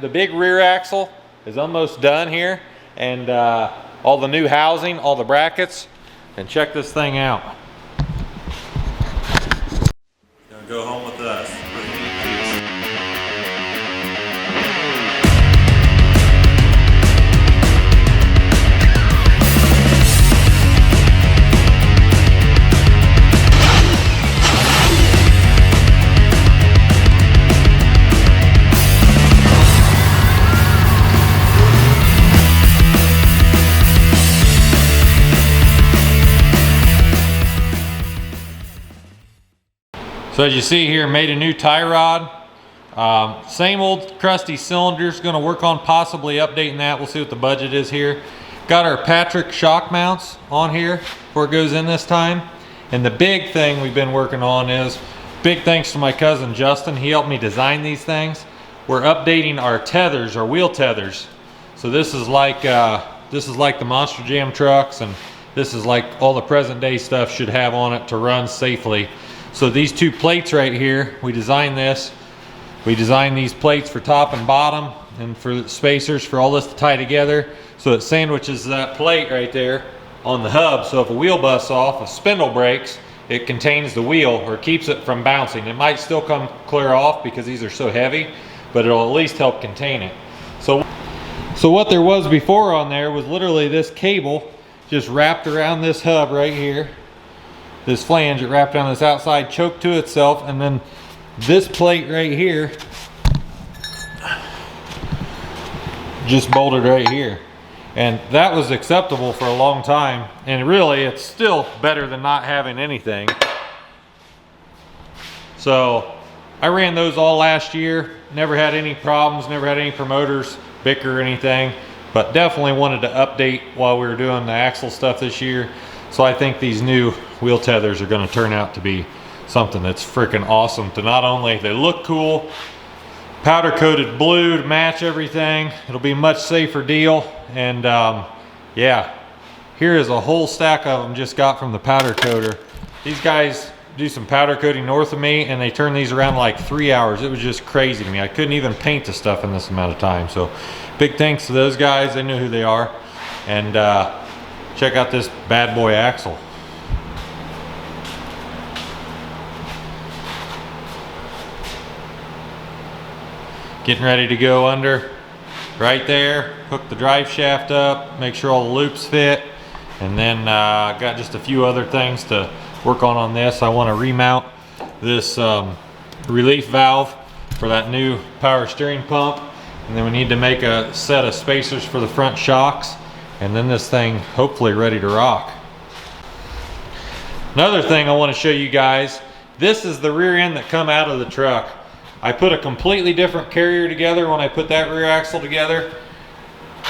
the big rear axle is almost done here, and all the new housing, all the brackets, and check this thing out. Gonna go home with us. So as you see here, made a new tie rod. Same old crusty cylinders, gonna work on possibly updating that. We'll see what the budget is here. Got our Patrick shock mounts on here before it goes in this time. And the big thing we've been working on is, big thanks to my cousin Justin, he helped me design these things. We're updating our tethers, our wheel tethers. So this is like the Monster Jam trucks, and this is like all the present day stuff should have on it to run safely. So these two plates right here, we designed this. We designed these plates for top and bottom, and for spacers for all this to tie together. So it sandwiches that plate right there on the hub. So if a wheel busts off, a spindle breaks, it contains the wheel or keeps it from bouncing. It might still come clear off because these are so heavy, but it'll at least help contain it. So what there was before on there was literally this cable just wrapped around this hub right here. This flange, it wrapped on this outside, choked to itself, and then this plate right here just bolted right here. And that was acceptable for a long time, and really it's still better than not having anything. So I ran those all last year, never had any problems, never had any promoters bicker or anything, but definitely wanted to update while we were doing the axle stuff this year. So I think these new wheel tethers are going to turn out to be something that's freaking awesome. To not only they look cool, powder coated blue to match everything, it'll be a much safer deal. And yeah, here is a whole stack of them just got from the powder coater. These guys do some powder coating north of me, and they turn these around in like 3 hours. It was just crazy to me. I couldn't even paint the stuff in this amount of time. So big thanks to those guys. They know who they are. And check out this bad boy axle. Getting ready to go under right there, hook the drive shaft up, make sure all the loops fit, and then got just a few other things to work on this. I want to remount this relief valve for that new power steering pump, and then we need to make a set of spacers for the front shocks, and then this thing hopefully ready to rock. Another thing I want to show you guys, this is the rear end that come out of the truck. I put a completely different carrier together when I put that rear axle together.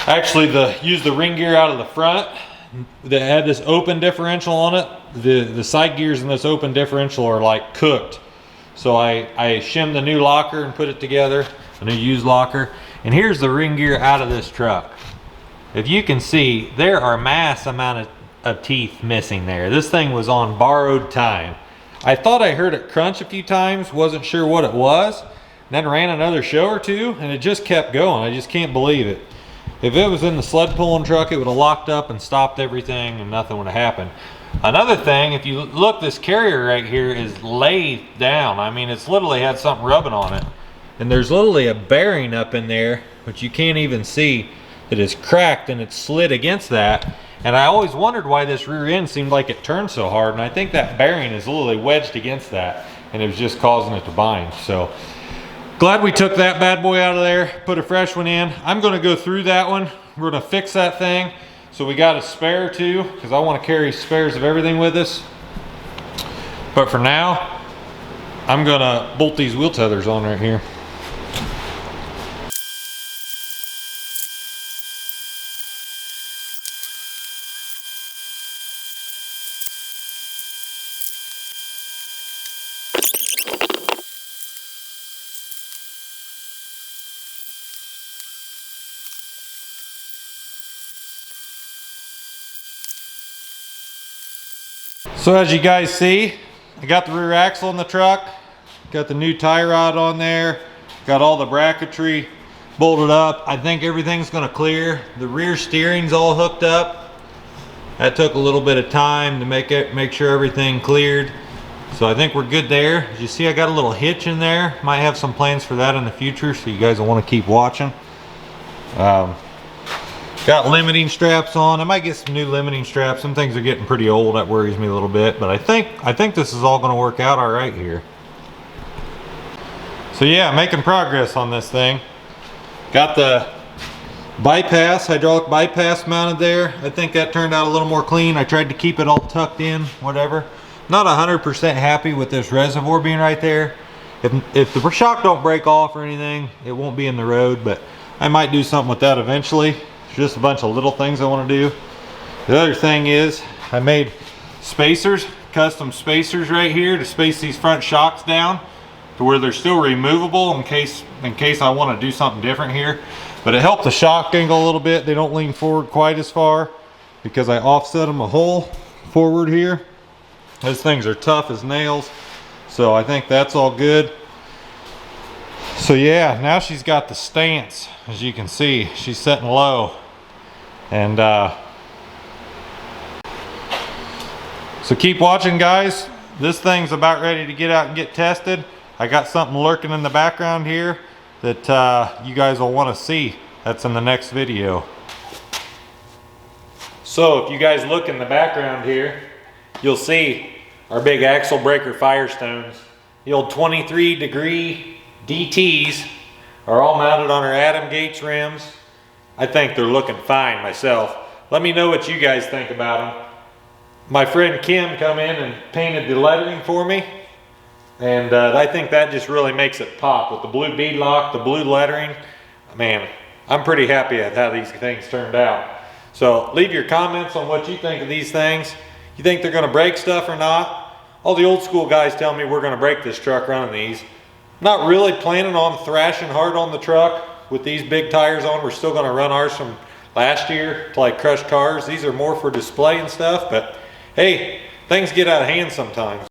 Actually, used the ring gear out of the front that had this open differential on it. The side gears in this open differential are like cooked. So I shimmed the new locker and put it together, a new used locker. And here's the ring gear out of this truck. If you can see, there are mass amount of teeth missing there. This thing was on borrowed time. I thought I heard it crunch a few times, wasn't sure what it was, then ran another show or two, and it just kept going. I just can't believe it. If it was in the sled pulling truck, it would have locked up and stopped everything and nothing would have happened. Another thing, if you look, this carrier right here is laid down. I mean, it's literally had something rubbing on it. And there's literally a bearing up in there, which you can't even see, that is cracked, and it's slid against that. And I always wondered why this rear end seemed like it turned so hard, and I think that bearing is literally wedged against that, and it was just causing it to bind. So glad we took that bad boy out of there, put a fresh one in. I'm going to go through that one. We're going to fix that thing. So we got a spare too, because I want to carry spares of everything with us. But for now, I'm going to bolt these wheel tethers on right here. So as you guys see, I got the rear axle in the truck, got the new tie rod on there, got all the bracketry bolted up. I think everything's gonna clear. The rear steering's all hooked up. That took a little bit of time to make sure everything cleared. So I think we're good there. As you see, I got a little hitch in there. Might have some plans for that in the future, so you guys will want to keep watching. Got limiting straps on. I might get some new limiting straps. Some things are getting pretty old. That worries me a little bit, but I think this is all going to work out all right here. So yeah, making progress on this thing. Got the bypass, hydraulic bypass mounted there. I think that turned out a little more clean. I tried to keep it all tucked in, whatever. Not 100% happy with this reservoir being right there. If the shock don't break off or anything, it won't be in the road, but I might do something with that eventually. It's just a bunch of little things I want to do. The other thing is I made spacers, custom spacers right here to space these front shocks down to where they're still removable in case I want to do something different here. But it helped the shock angle a little bit. They don't lean forward quite as far because I offset them a hole forward here. Those things are tough as nails, so I think that's all good. So yeah, now she's got the stance. As you can see, she's setting low. And so keep watching, guys. This thing's about ready to get out and get tested. I got something lurking in the background here that you guys will want to see. That's in the next video. So if you guys look in the background here, you'll see our big axle breaker Firestones. The old 23-degree DTs are all mounted on our Adam Gates rims. I think they're looking fine myself. Let me know what you guys think about them. My friend Kim come in and painted the lettering for me, and I think that just really makes it pop with the blue bead lock, the blue lettering. Man, I'm pretty happy at how these things turned out. So leave your comments on what you think of these things. You think they're going to break stuff or not? All the old school guys tell me we're going to break this truck running these. Not really planning on thrashing hard on the truck with these big tires on. We're still going to run ours from last year till I crushed cars. These are more for display and stuff, but hey, things get out of hand sometimes.